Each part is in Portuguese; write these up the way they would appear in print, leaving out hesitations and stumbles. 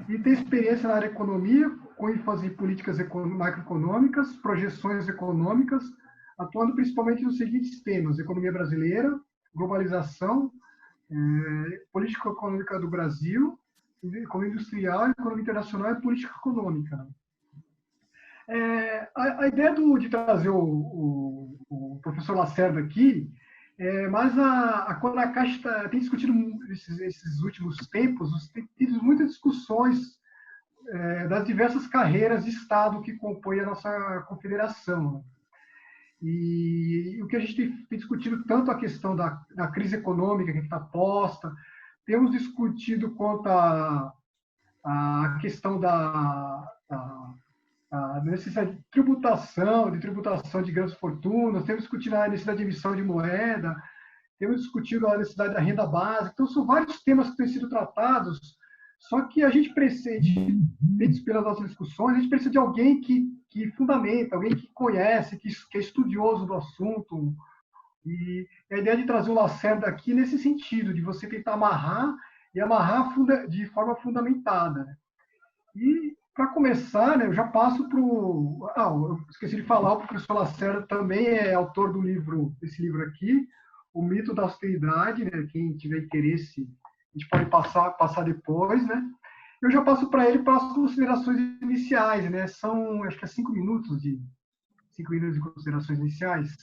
e tem experiência na área de economia, com ênfase em políticas macroeconômicas, projeções econômicas, atuando principalmente nos seguintes temas: economia brasileira, globalização, política econômica do Brasil, economia industrial, economia internacional e política econômica. A ideia de trazer o professor Lacerda aqui, mas a CONACACH tem discutido esses últimos tempos, tem tido muitas discussões das diversas carreiras de Estado que compõem a nossa confederação. E o que a gente tem discutido tanto a questão da crise econômica que está posta, temos discutido quanto a questão da necessidade de tributação de grandes fortunas, temos discutido a necessidade de emissão de moeda, temos discutido a necessidade da renda básica. Então, são vários temas que têm sido tratados, só que a gente precisa, pelas nossas discussões, a gente precisa de alguém que fundamenta, alguém que conhece, que é estudioso do assunto. E a ideia de trazer o Lacerda aqui nesse sentido, de você tentar amarrar de forma fundamentada. E, para começar, eu já passo para o... eu esqueci de falar, o professor Lacerda também é autor desse livro aqui, O Mito da Austeridade, né? Quem tiver interesse, a gente pode passar depois, né? Eu já passo para ele para as considerações iniciais, né? São, acho que 5 minutos de considerações iniciais.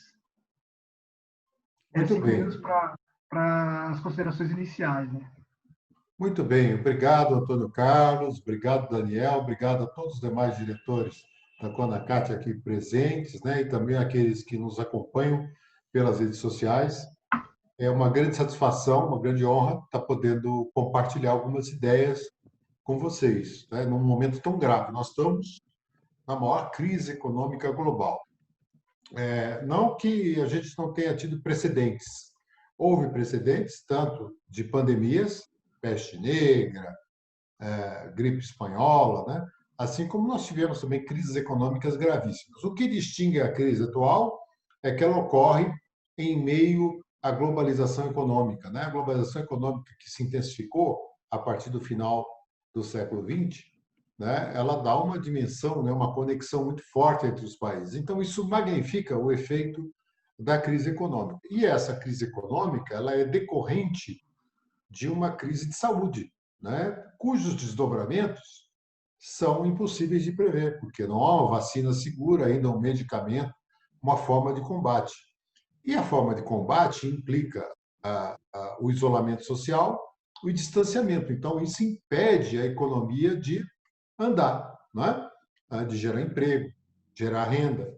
Muito 5 bem. minutos para as considerações iniciais, né? Muito bem. Obrigado, Antônio Carlos. Obrigado, Daniel. Obrigado a todos os demais diretores da CONACACH aqui presentes, né? E também aqueles que nos acompanham pelas redes sociais. É uma grande satisfação, uma grande honra estar podendo compartilhar algumas ideias com vocês, né? Num momento tão grave. Nós estamos na maior crise econômica global. Não que a gente não tenha tido precedentes. Houve precedentes, tanto de pandemias, peste negra, gripe espanhola, né? Assim como nós tivemos também crises econômicas gravíssimas. O que distingue a crise atual é que ela ocorre em meio à globalização econômica, né? A globalização econômica que se intensificou a partir do final do século XX, né? Ela dá uma dimensão, né? Uma conexão muito forte entre os países. Então, isso magnifica o efeito da crise econômica. E essa crise econômica ela é decorrente de uma crise de saúde, né? Cujos desdobramentos são impossíveis de prever, porque não há uma vacina segura, ainda um medicamento, uma forma de combate. E a forma de combate implica o isolamento social, o distanciamento. Então, isso impede a economia de andar, né? De gerar emprego, gerar renda.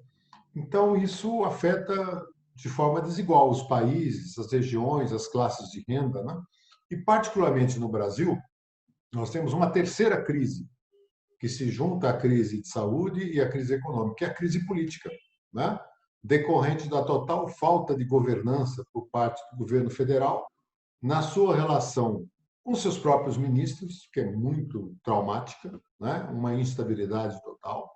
Então, isso afeta de forma desigual os países, as regiões, as classes de renda, né? E, particularmente no Brasil, nós temos uma terceira crise, que se junta à crise de saúde e à crise econômica, que é a crise política, né? Decorrente da total falta de governança por parte do governo federal, na sua relação com seus próprios ministros, que é muito traumática, né? Uma instabilidade total,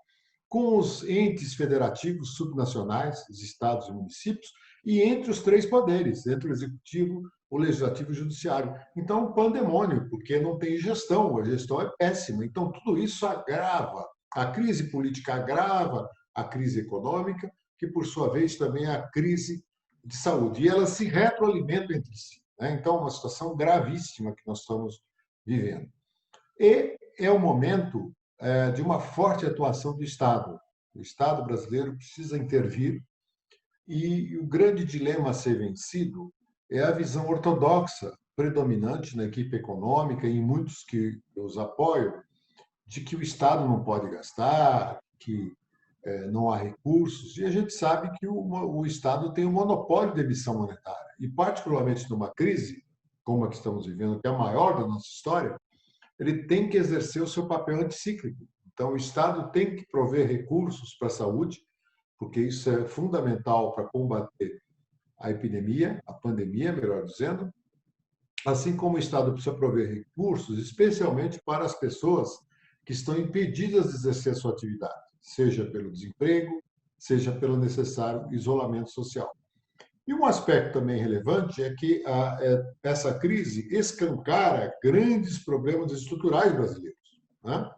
com os entes federativos subnacionais, os estados e municípios, e entre os três poderes, entre o executivo, o legislativo e o judiciário. Então, um pandemônio, porque não tem gestão, a gestão é péssima. Então, tudo isso agrava, a crise política agrava a crise econômica, que, por sua vez, também é a crise de saúde. E elas se retroalimentam entre si, né? Então, é uma situação gravíssima que nós estamos vivendo. E é o momento de uma forte atuação do Estado. O Estado brasileiro precisa intervir e o grande dilema a ser vencido é a visão ortodoxa predominante na equipe econômica e em muitos que os apoiam, de que o Estado não pode gastar, que não há recursos, e a gente sabe que o Estado tem um monopólio de emissão monetária. E, particularmente numa crise como a que estamos vivendo, que é a maior da nossa história, ele tem que exercer o seu papel anticíclico. Então, o Estado tem que prover recursos para a saúde, porque isso é fundamental para combater a epidemia, a pandemia, melhor dizendo, assim como o Estado precisa prover recursos, especialmente para as pessoas que estão impedidas de exercer a sua atividade, seja pelo desemprego, seja pelo necessário isolamento social. E um aspecto também relevante é que essa crise escancara grandes problemas estruturais brasileiros. né?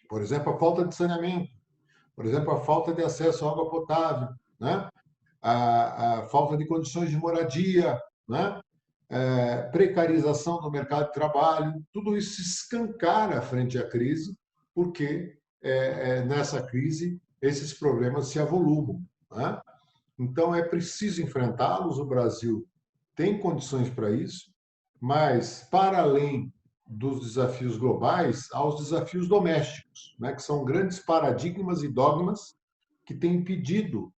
Por exemplo, a falta de saneamento, por exemplo, a falta de acesso à água potável, né? A falta de condições de moradia, né? Precarização do mercado de trabalho, tudo isso se escancara frente à crise, porque nessa crise esses problemas se avolumam, né? Então é preciso enfrentá-los. O Brasil tem condições para isso, mas para além dos desafios globais, há os desafios domésticos, né, que são grandes paradigmas e dogmas que têm impedido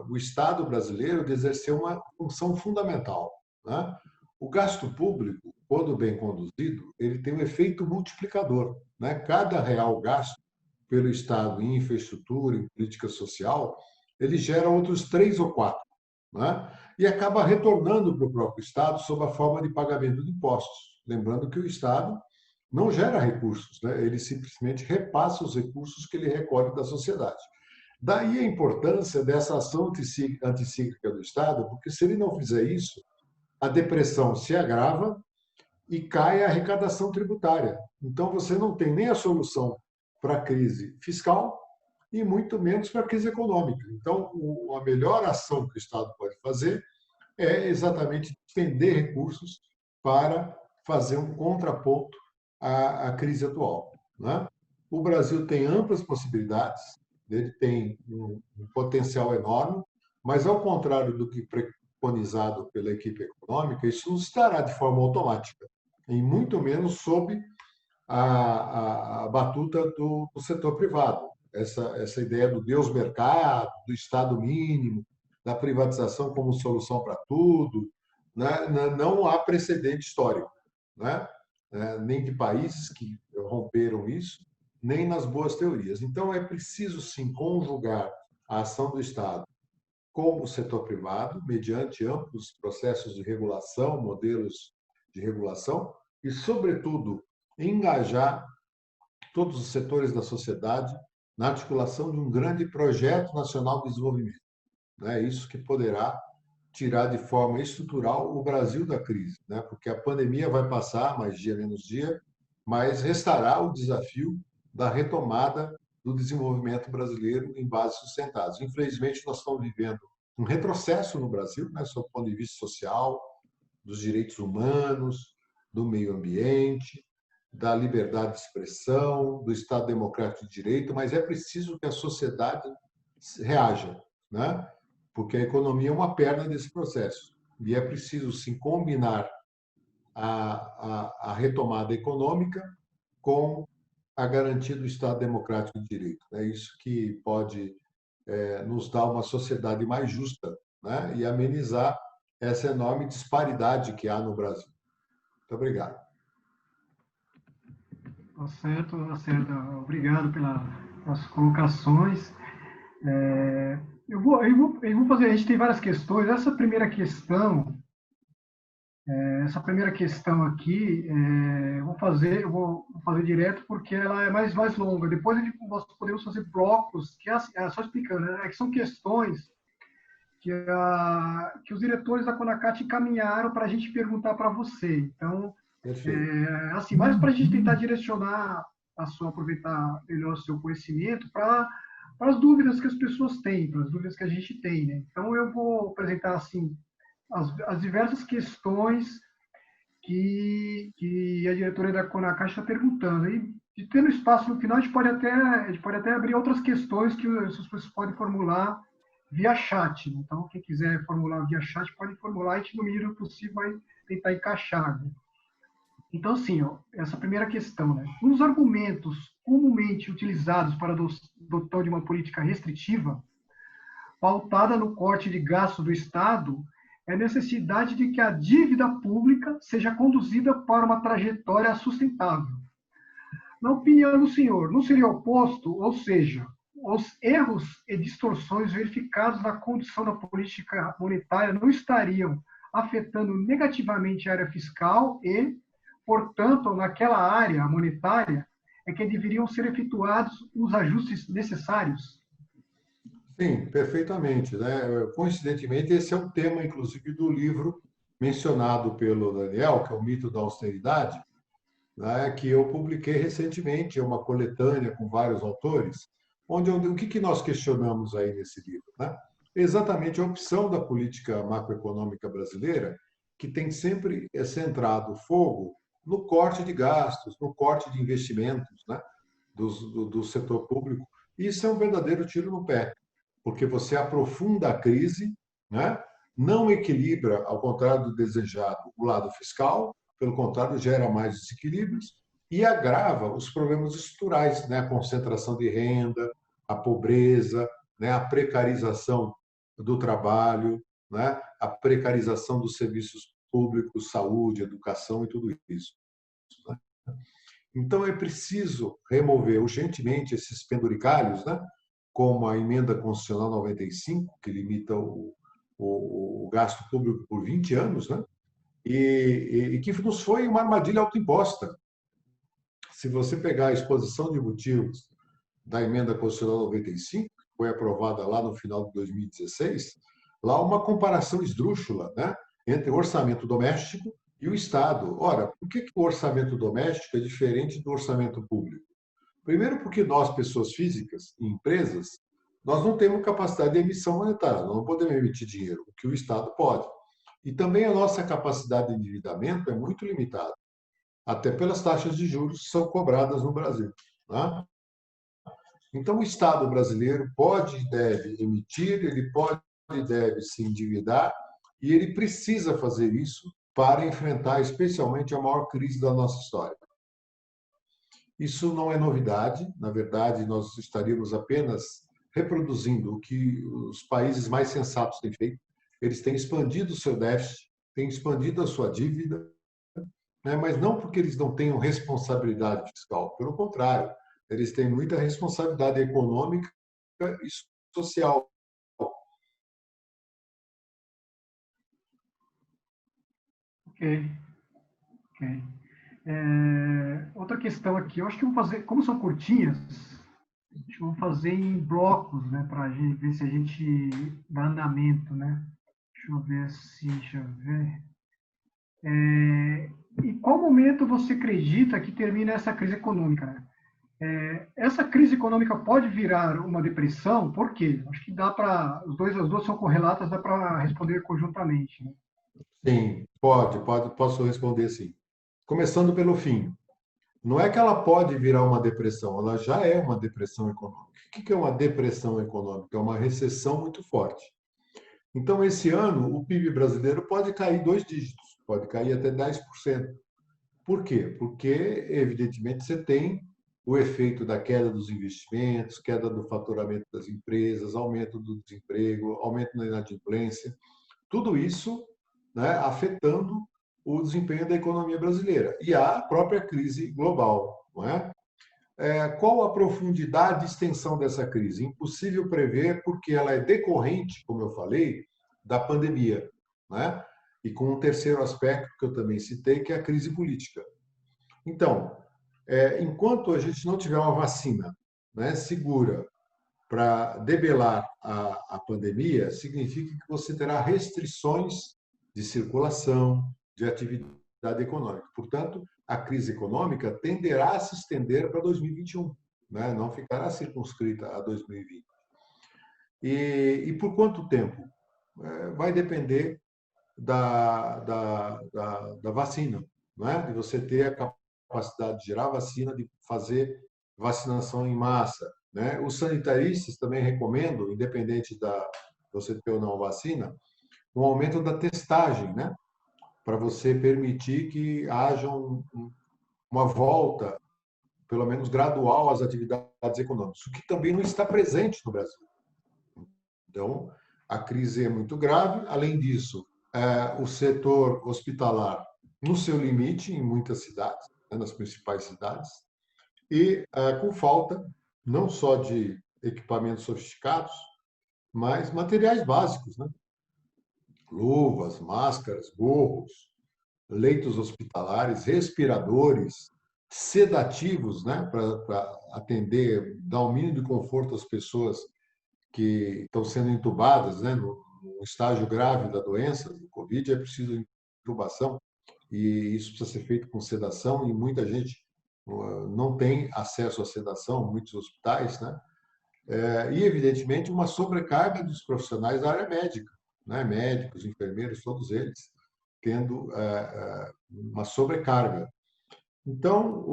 o Estado brasileiro de exercer uma função fundamental, né? O gasto público, quando bem conduzido, ele tem um efeito multiplicador, né? Cada real gasto pelo Estado em infraestrutura, em política social, ele gera outros 3 ou 4, né? E acaba retornando para o próprio Estado sob a forma de pagamento de impostos. Lembrando que o Estado não gera recursos, né? Ele simplesmente repassa os recursos que ele recolhe da sociedade. Daí a importância dessa ação anticíclica do Estado, porque se ele não fizer isso, a depressão se agrava e cai a arrecadação tributária. Então, você não tem nem a solução para a crise fiscal e muito menos para a crise econômica. Então, a melhor ação que o Estado pode fazer é exatamente despender recursos para fazer um contraponto à crise atual, né? O Brasil tem amplas possibilidades, ele tem um potencial enorme, mas, ao contrário do que preconizado pela equipe econômica, isso não se dará de forma automática, e muito menos sob a batuta do setor privado. Essa ideia do Deus mercado, do Estado mínimo, da privatização como solução para tudo, né? Não há precedente histórico, né? Nem de países que romperam isso, nem nas boas teorias. Então, é preciso, sim, conjugar a ação do Estado com o setor privado, mediante amplos processos de regulação, modelos de regulação, e, sobretudo, engajar todos os setores da sociedade na articulação de um grande projeto nacional de desenvolvimento. É isso que poderá tirar de forma estrutural o Brasil da crise, né? Porque a pandemia vai passar, mais dia menos dia, mas restará o desafio da retomada do desenvolvimento brasileiro em bases sustentadas. Infelizmente, nós estamos vivendo um retrocesso no Brasil, né, sob o ponto de vista social, dos direitos humanos, do meio ambiente, da liberdade de expressão, do Estado democrático de direito, mas é preciso que a sociedade reaja, né? Porque a economia é uma perna desse processo. E é preciso, sim, combinar a retomada econômica com a garantia do Estado democrático de direito. É isso que pode nos dar uma sociedade mais justa, né? E amenizar essa enorme disparidade que há no Brasil. Muito obrigado. Tá certo, Lacerda. Obrigado pelas colocações. Eu vou fazer, a gente tem várias questões. Essa primeira questão aqui, eu vou fazer direto porque ela é mais longa. Depois nós podemos fazer blocos, que só explicando, né? Que são questões que os diretores da CONACAT encaminharam para a gente perguntar para você. Então, assim, mais para a gente tentar direcionar aproveitar melhor o seu conhecimento para as dúvidas que as pessoas têm, para as dúvidas que a gente tem, né? Então, eu vou apresentar assim as diversas questões que a diretoria da CONACAT está perguntando. E tendo espaço no final, a gente pode até abrir outras questões que as pessoas podem formular via chat. Então, quem quiser formular via chat, pode formular, e a gente, no mínimo possível, vai tentar encaixar, né? Então, assim, essa primeira questão, né? Um dos argumentos comumente utilizados para a adoção de uma política restritiva, pautada no corte de gastos do Estado, é a necessidade de que a dívida pública seja conduzida para uma trajetória sustentável. Na opinião do senhor, não seria oposto, ou seja, os erros e distorções verificados na condução da política monetária não estariam afetando negativamente a área fiscal e, portanto, naquela área monetária é que deveriam ser efetuados os ajustes necessários? Sim, perfeitamente, né? Coincidentemente, esse é o tema, inclusive, do livro mencionado pelo Daniel, que é o Mito da Austeridade. né, que eu publiquei recentemente, é uma coletânea com vários autores, onde o que nós questionamos aí nesse livro, né? Exatamente a opção da política macroeconômica brasileira, que tem sempre centrado o fogo no corte de gastos, no corte de investimentos, né, do setor público. Isso é um verdadeiro tiro no pé, porque você aprofunda a crise, né, não equilibra, ao contrário do desejado, o lado fiscal, pelo contrário, gera mais desequilíbrios e agrava os problemas estruturais, né, a concentração de renda, a pobreza, né, a precarização do trabalho, né, a precarização dos serviços públicos, saúde, educação e tudo isso. Né? Então, é preciso remover urgentemente esses penduricalhos, né? Como a emenda constitucional 95, que limita o gasto público por 20 anos, né? E que nos foi uma armadilha autoimposta. Se você pegar a exposição de motivos da emenda constitucional 95, que foi aprovada lá no final de 2016, lá uma comparação esdrúxula, né? Entre o orçamento doméstico e o Estado. Ora, por que o orçamento doméstico é diferente do orçamento público? Primeiro, porque nós, pessoas físicas e empresas, nós não temos capacidade de emissão monetária, nós não podemos emitir dinheiro, o que o Estado pode. E também a nossa capacidade de endividamento é muito limitada, até pelas taxas de juros que são cobradas no Brasil. Né? Então, o Estado brasileiro pode e deve emitir, ele pode e deve se endividar, e ele precisa fazer isso para enfrentar especialmente a maior crise da nossa história. Isso não é novidade, na verdade, nós estaríamos apenas reproduzindo o que os países mais sensatos têm feito. Eles têm expandido o seu déficit, têm expandido a sua dívida, né? Mas não porque eles não tenham responsabilidade fiscal, pelo contrário, eles têm muita responsabilidade econômica e social. Ok, ok. Outra questão aqui, eu acho que vamos fazer, como são curtinhas, acho que vamos fazer em blocos, né, para a gente ver se a gente dá andamento, né? Deixa eu ver. Em qual momento você acredita que termina essa crise econômica, né? Essa crise econômica pode virar uma depressão? Por quê? Acho que dá para as duas são correlatas, dá para responder conjuntamente, né? Sim, posso responder sim. Começando pelo fim. Não é que ela pode virar uma depressão, ela já é uma depressão econômica. O que é uma depressão econômica? É uma recessão muito forte. Então, esse ano, o PIB brasileiro pode cair 2 dígitos, pode cair até 10%. Por quê? Porque, evidentemente, você tem o efeito da queda dos investimentos, queda do faturamento das empresas, aumento do desemprego, aumento da inadimplência, tudo isso, né, afetando o desempenho da economia brasileira. E a própria crise global. Não é? Qual a profundidade e extensão dessa crise? Impossível prever, porque ela é decorrente, como eu falei, da pandemia. Né? E com um terceiro aspecto que eu também citei, que é a crise política. Então, enquanto a gente não tiver uma vacina, né, segura para debelar a pandemia, significa que você terá restrições de circulação, de atividade econômica. Portanto, a crise econômica tenderá a se estender para 2021, né? Não ficará circunscrita a 2020. E por quanto tempo? Vai depender da vacina, né? De você ter a capacidade de gerar vacina, de fazer vacinação em massa. Né? Os sanitaristas também recomendam, independente da você ter ou não vacina, um aumento da testagem, né? Para você permitir que haja uma volta, pelo menos gradual, às atividades econômicas, o que também não está presente no Brasil. Então, a crise é muito grave. Além disso, o setor hospitalar no seu limite em muitas cidades, né, nas principais cidades, e com falta não só de equipamentos sofisticados, mas materiais básicos, né? Luvas, máscaras, gorros, leitos hospitalares, respiradores, sedativos, né? Para atender, dar o mínimo de conforto às pessoas que estão sendo entubadas, né? No estágio grave da doença, do Covid, é preciso intubação. e isso precisa ser feito com sedação, e muita gente não tem acesso à sedação, muitos hospitais, né? E, evidentemente, uma sobrecarga dos profissionais da área médica, né? Médicos, enfermeiros, todos eles tendo uma sobrecarga. Então,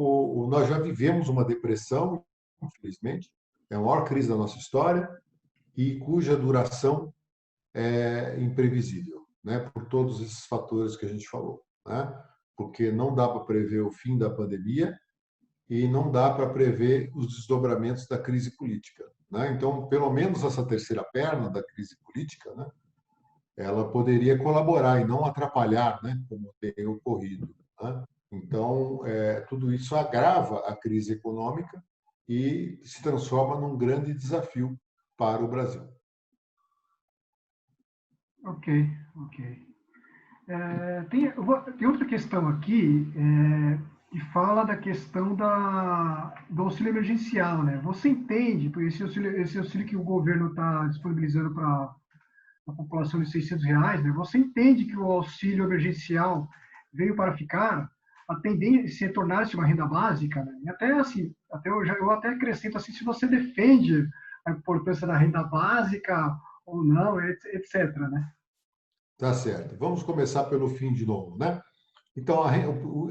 nós já vivemos uma depressão, infelizmente, é a maior crise da nossa história e cuja duração é imprevisível, né? Por todos esses fatores que a gente falou, né? Porque não dá para prever o fim da pandemia e não dá para prever os desdobramentos da crise política, né? Então, pelo menos essa terceira perna da crise política, né? Ela poderia colaborar e não atrapalhar, né? Como tem ocorrido, né? Então, tudo isso agrava a crise econômica e se transforma num grande desafio para o Brasil. Ok, ok. Tem outra questão aqui que fala da questão do auxílio emergencial, né? Você entende, por esse auxílio que o governo está disponibilizando para a população de R$ 600, né? Você entende que o auxílio emergencial veio para ficar, a tendência é tornar-se uma renda básica, né? E até assim, eu até acrescento assim, se você defende a importância da renda básica ou não, etc, né? Tá certo. Vamos começar pelo fim de novo, né? Então,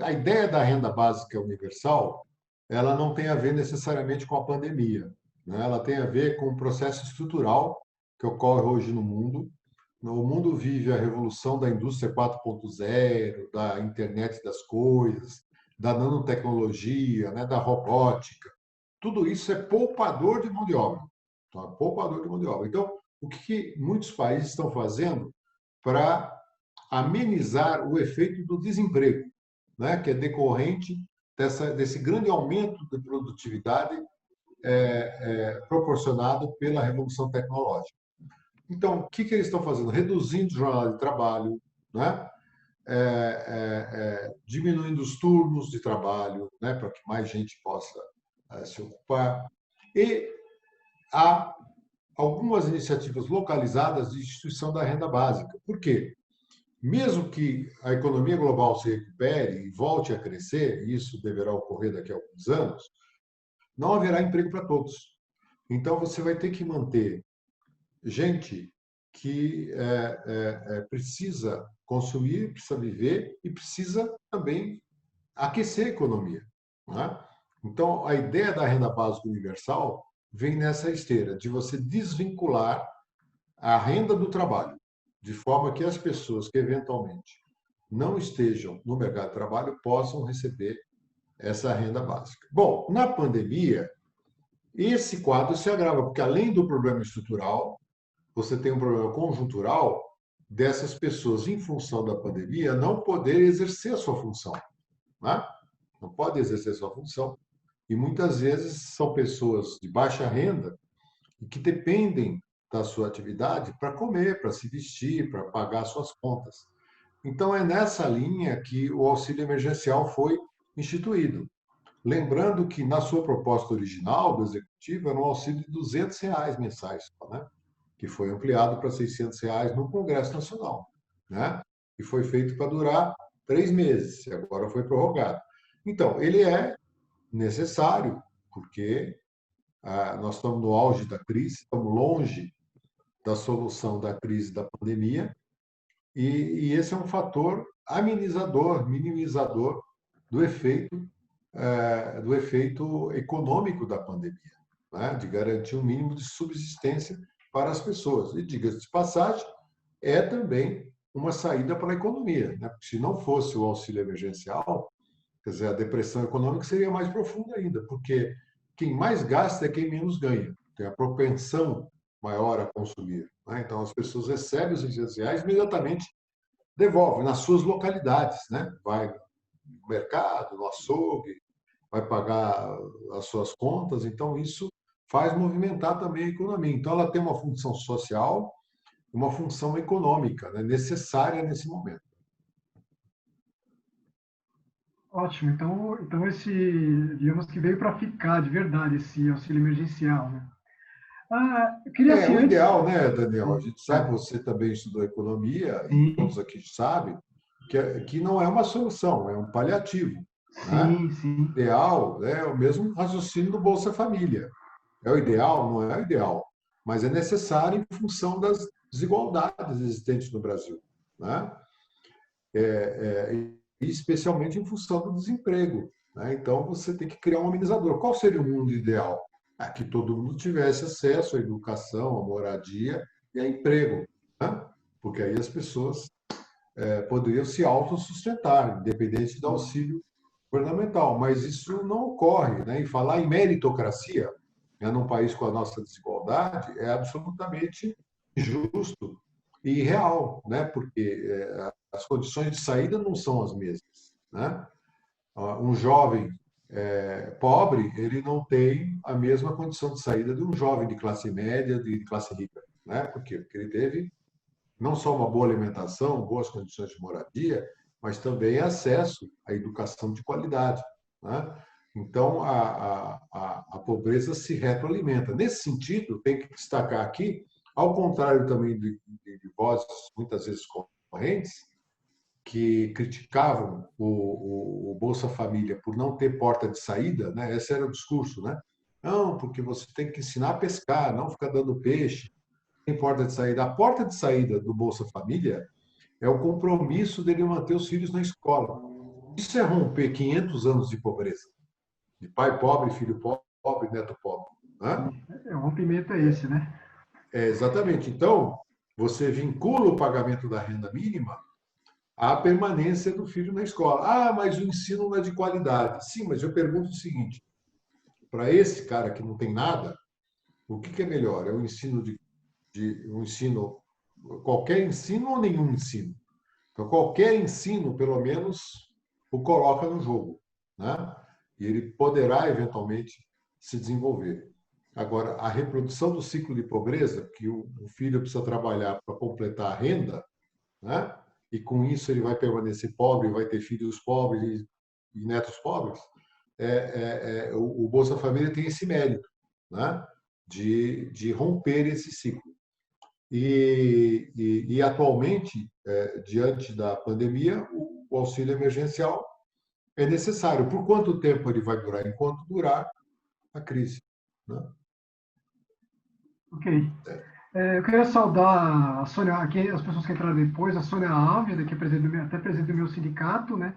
a ideia da renda básica universal, ela não tem a ver necessariamente com a pandemia, né? Ela tem a ver com um processo estrutural que ocorre hoje no mundo. O mundo vive a revolução da indústria 4.0, da internet das coisas, da nanotecnologia, né? Da robótica. Tudo isso é poupador de mão de obra, tá? Poupador de mão de obra. Então, o que muitos países estão fazendo para amenizar o efeito do desemprego, né, que é decorrente desse grande aumento de produtividade proporcionado pela revolução tecnológica. Então, o que eles estão fazendo? Reduzindo o jornal de trabalho, né? Diminuindo os turnos de trabalho, né, para que mais gente possa se ocupar. E há algumas iniciativas localizadas de instituição da renda básica. Por quê? Mesmo que a economia global se recupere e volte a crescer, e isso deverá ocorrer daqui a alguns anos, não haverá emprego para todos. Então, você vai ter que manter gente que precisa consumir, precisa viver e precisa também aquecer a economia, né? Então, a ideia da renda básica universal vem nessa esteira, de você desvincular a renda do trabalho, de forma que as pessoas que eventualmente não estejam no mercado de trabalho possam receber essa renda básica. Bom, na pandemia, esse quadro se agrava, porque além do problema estrutural, você tem um problema conjuntural dessas pessoas, em função da pandemia, não poder exercer a sua função, né? Não pode exercer a sua função. E muitas vezes são pessoas de baixa renda e que dependem da sua atividade para comer, para se vestir, para pagar suas contas. Então, é nessa linha que o auxílio emergencial foi instituído. Lembrando que, na sua proposta original do Executivo, era um auxílio de R$ 200 mensais, né? Que foi ampliado para R$ 600 no Congresso Nacional, né? E foi feito para durar 3 meses, e agora foi prorrogado. Então, ele é necessário, porque nós estamos no auge da crise, estamos longe da solução da crise da pandemia, e esse é um fator amenizador, minimizador do efeito econômico da pandemia, né? De garantir um mínimo de subsistência para as pessoas. E, diga-se de passagem, é também uma saída para a economia, né? Porque se não fosse o auxílio emergencial, quer dizer, a depressão econômica seria mais profunda ainda, porque quem mais gasta é quem menos ganha, tem a propensão maior a consumir, né? Então, as pessoas recebem os R$ 600 imediatamente devolvem nas suas localidades, né? Vai no mercado, no açougue, vai pagar as suas contas, então isso faz movimentar também a economia. Então, ela tem uma função social, uma função econômica, né? Necessária nesse momento. Ótimo. Então digamos que veio para ficar de verdade esse auxílio emergencial, né? Eu queria assim O antes. ideal, né, Daniel? A gente sabe, você também estudou economia, e Sim, todos aqui sabem, que não é uma solução, é um paliativo, né? Sim, sim. Ideal, né, é o mesmo raciocínio do Bolsa Família. É o ideal? Não é o ideal, mas é necessário em função das desigualdades existentes no Brasil, né? Especialmente em função do desemprego, né? Então, você tem que criar um amenizador. Qual seria o mundo ideal? Que todo mundo tivesse acesso à educação, à moradia e a emprego, né? Porque aí as pessoas poderiam se autossustentar, independente do auxílio governamental. Mas isso não ocorre, né? E falar em meritocracia, né, num país com a nossa desigualdade, é absolutamente injusto e irreal, né? Porque as condições de saída não são as mesmas, né? Um jovem pobre, ele não tem a mesma condição de saída de um jovem de classe média, de classe rica, né? Por quê? Porque ele teve não só uma boa alimentação, boas condições de moradia, mas também acesso à educação de qualidade, né? Então, a pobreza se retroalimenta. Nesse sentido, tem que destacar aqui, ao contrário também de vozes muitas vezes correntes, que criticavam o Bolsa Família por não ter porta de saída, né? Esse era o discurso, né? Não, porque você tem que ensinar a pescar, não ficar dando peixe, tem porta de saída. A porta de saída do Bolsa Família é o compromisso dele manter os filhos na escola. Isso é romper 500 anos de pobreza, de pai pobre, filho pobre, neto pobre, né? O rompimento é esse, né? Exatamente. Então, você vincula o pagamento da renda mínima à permanência do filho na escola. Ah, mas o ensino não é de qualidade. Sim, mas eu pergunto o seguinte: para esse cara que não tem nada, o que é melhor? É o ensino um ensino, qualquer ensino ou nenhum ensino? Então, qualquer ensino, pelo menos, o coloca no jogo, né? E ele poderá, eventualmente, se desenvolver. Agora, a reprodução do ciclo de pobreza, que o filho precisa trabalhar para completar a renda, né? E com isso ele vai permanecer pobre, vai ter filhos pobres e netos pobres, o Bolsa Família tem esse mérito, né? De romper esse ciclo. E atualmente, diante da pandemia, o auxílio emergencial é necessário. Por quanto tempo ele vai durar? Enquanto durar a crise, né? Ok. Eu queria saudar a Sônia, aqui, as pessoas que entraram depois, a Sônia Ávila, que é até presidente do meu sindicato, né?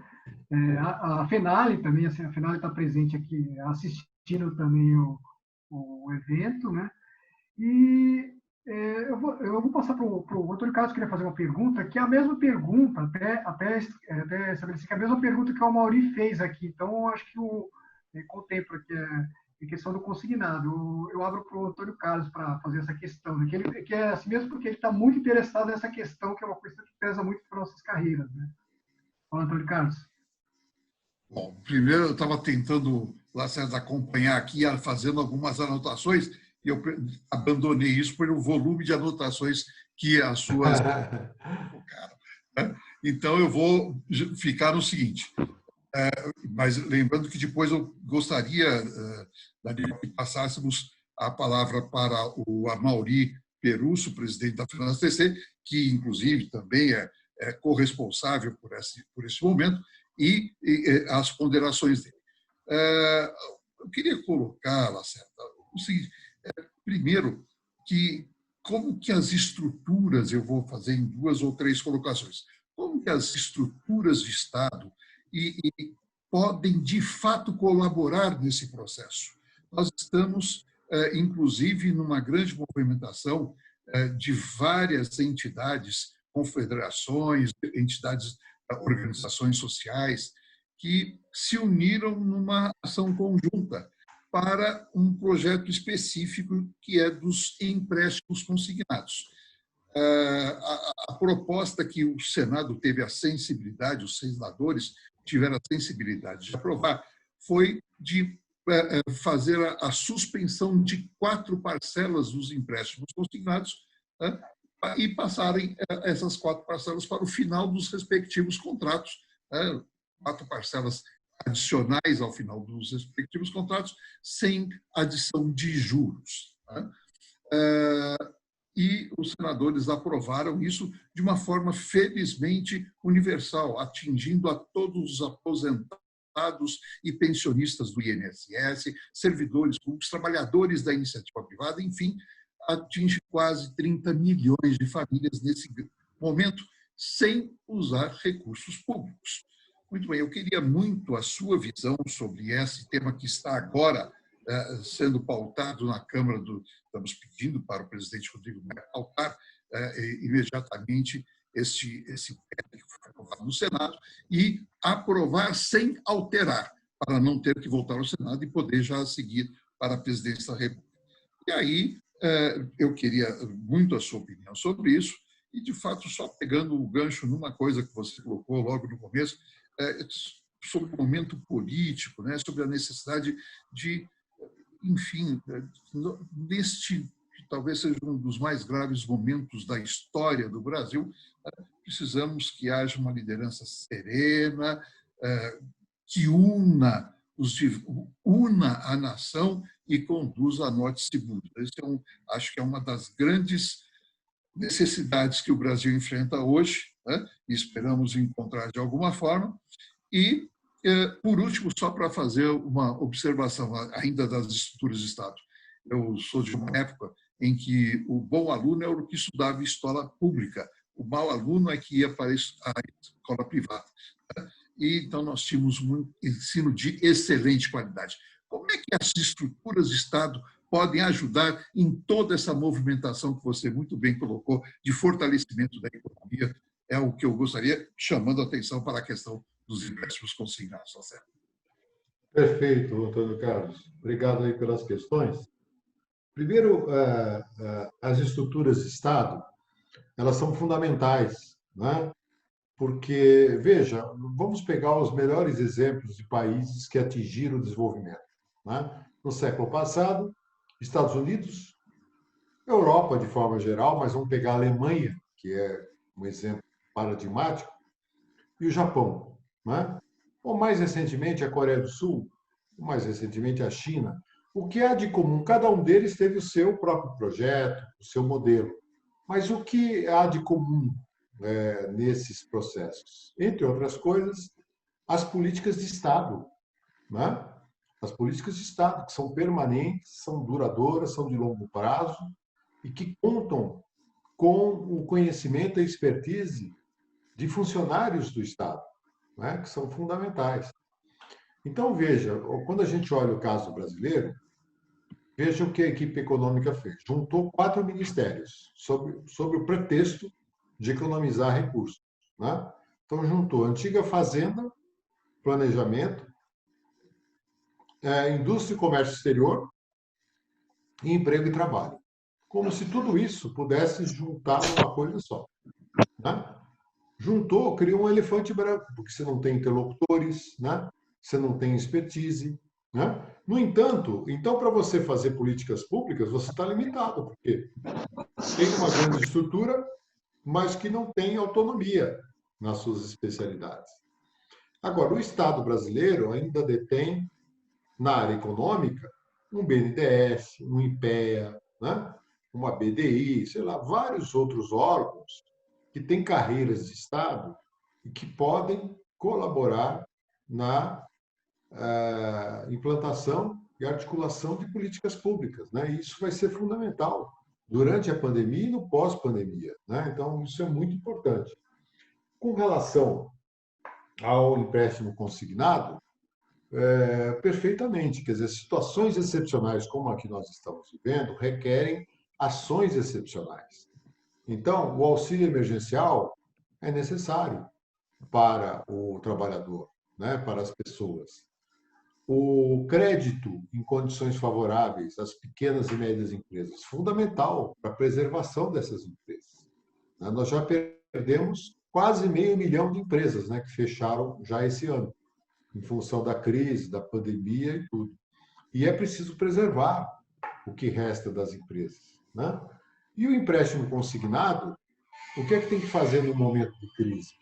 A Fenale também, assim, a Fenale está presente aqui, assistindo também o evento, né? E eu vou passar para o Antônio Carlos, que queria fazer uma pergunta, que é a mesma pergunta, até estabelecer que é a mesma pergunta que o Mauri fez aqui. Então, eu acho que contempla que é questão do consignado. Eu abro para o Antônio Carlos para fazer essa questão, né? Que é assim mesmo porque ele está muito interessado nessa questão, que é uma questão que pesa muito para nossas carreiras, né? Fala, Antônio Carlos. Bom, primeiro eu estava tentando, Lacerda, acompanhar aqui, fazendo algumas anotações, e eu abandonei isso pelo volume de anotações que as suas colocaram, né? Então, eu vou ficar no seguinte, mas lembrando que depois eu gostaria, Daniel, que passássemos a palavra para o Amaury Perusso, presidente da Finanças TC, que, inclusive, também é corresponsável por esse momento, e as ponderações dele. Eu queria colocar, Lacerda, o seguinte: primeiro, que como que as estruturas, eu vou fazer em 2 ou 3 colocações, como que as estruturas de Estado e podem, de fato, colaborar nesse processo. Nós estamos, inclusive, numa grande movimentação de várias entidades, confederações, entidades, organizações sociais, que se uniram numa ação conjunta para um projeto específico que é dos empréstimos consignados. A proposta que o Senado teve a sensibilidade, os senadores tiveram a sensibilidade de aprovar, foi de fazer a suspensão de 4 parcelas dos empréstimos consignados, né, e passarem essas 4 parcelas para o final dos respectivos contratos, 4 parcelas adicionais ao final dos respectivos contratos, sem adição de juros. e os senadores aprovaram isso de uma forma felizmente universal, atingindo a todos os aposentados e pensionistas do INSS, servidores públicos, trabalhadores da iniciativa privada, enfim, atinge quase 30 milhões de famílias nesse momento, sem usar recursos públicos. Muito bem, eu queria muito a sua visão sobre esse tema que está agora sendo pautado na Câmara. Estamos pedindo para o presidente Rodrigo Maia pautar imediatamente esse PEC que foi aprovado no Senado e aprovar sem alterar, para não ter que voltar ao Senado e poder já seguir para a presidência da República. E aí, eu queria muito a sua opinião sobre isso e, de fato, só pegando o gancho numa coisa que você colocou logo no começo, sobre o momento político, né, sobre a necessidade de, enfim, neste que talvez seja um dos mais graves momentos da história do Brasil, precisamos que haja uma liderança serena, que una a nação e conduza a norte seguro. Esse acho que é uma das grandes necessidades que o Brasil enfrenta hoje, né? E esperamos encontrar de alguma forma. E, por último, só para fazer uma observação ainda das estruturas de Estado. Eu sou de uma época em que o bom aluno é o que estudava em escola pública, o mau aluno é que ia para a escola privada. E, então, nós tínhamos um ensino de excelente qualidade. Como é que as estruturas de Estado podem ajudar em toda essa movimentação que você muito bem colocou de fortalecimento da economia? É o que eu gostaria, chamando a atenção para a questão dos empréstimos consignados. Tá certo? Perfeito, Antônio Carlos. Obrigado aí pelas questões. Primeiro, as estruturas de Estado, elas são fundamentais, né? Porque, veja, vamos pegar os melhores exemplos de países que atingiram o desenvolvimento, né? No século passado, Estados Unidos, Europa de forma geral, mas vamos pegar a Alemanha, que é um exemplo paradigmático, e o Japão, né? Ou mais recentemente a Coreia do Sul, ou mais recentemente a China. O que há de comum? Cada um deles teve o seu próprio projeto, o seu modelo. Mas o que há de comum nesses processos? Entre outras coisas, as políticas de Estado, né? As políticas de Estado, que são permanentes, são duradouras, são de longo prazo e que contam com o conhecimento e expertise de funcionários do Estado, né? Que são fundamentais. Então, veja, quando a gente olha o caso brasileiro, veja o que a equipe econômica fez. Juntou 4 ministérios, sob o pretexto de economizar recursos, né? Então, juntou a antiga Fazenda, Planejamento, Indústria e Comércio Exterior e Emprego e Trabalho. Como se tudo isso pudesse juntar numa coisa só, né? Juntou, criou um elefante branco, porque você não tem interlocutores, né? Você não tem expertise, né? No entanto, então, para você fazer políticas públicas, você está limitado, porque tem uma grande estrutura, mas que não tem autonomia nas suas especialidades. Agora, o Estado brasileiro ainda detém, na área econômica, um BNDES, um IPEA, né? Uma BDI, sei lá, vários outros órgãos que têm carreiras de Estado e que podem colaborar na implantação e articulação de políticas públicas, né? E isso vai ser fundamental durante a pandemia e no pós-pandemia, né? Então, isso é muito importante. Com relação ao empréstimo consignado, perfeitamente, quer dizer, situações excepcionais como a que nós estamos vivendo requerem ações excepcionais. Então, o auxílio emergencial é necessário para o trabalhador, né? Para as pessoas. O crédito em condições favoráveis às pequenas e médias empresas, fundamental para a preservação dessas empresas. Nós já perdemos quase 500 mil de empresas, né, que fecharam já esse ano, em função da crise, da pandemia e tudo. E é preciso preservar o que resta das empresas, né? E o empréstimo consignado, o que é que tem que fazer no momento de crise?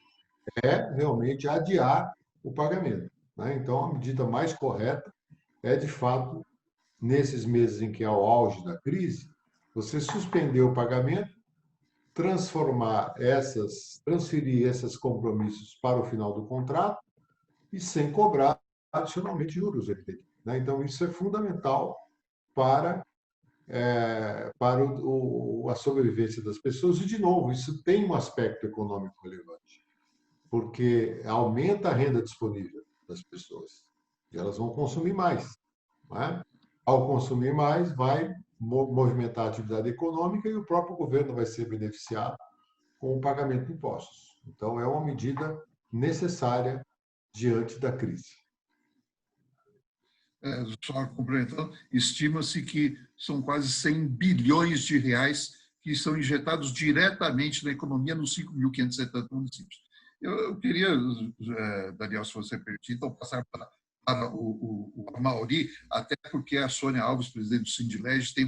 É realmente adiar o pagamento, né? Então, a medida mais correta é, de fato, nesses meses em que há o auge da crise, você suspender o pagamento, transferir esses compromissos para o final do contrato e sem cobrar adicionalmente juros, evidentemente, né? Então, isso é fundamental para a sobrevivência das pessoas. E, de novo, isso tem um aspecto econômico relevante, porque aumenta a renda disponível das pessoas e elas vão consumir mais, né? Ao consumir mais, vai movimentar a atividade econômica e o próprio governo vai ser beneficiado com o pagamento de impostos. Então, é uma medida necessária diante da crise. Só complementando, estima-se que são quase 100 bilhões de reais que são injetados diretamente na economia nos 5.570 municípios. Eu queria, Daniel, se você permitir, então, passar para o Amaury, até porque a Sônia Alves, presidente do Sindilege, tem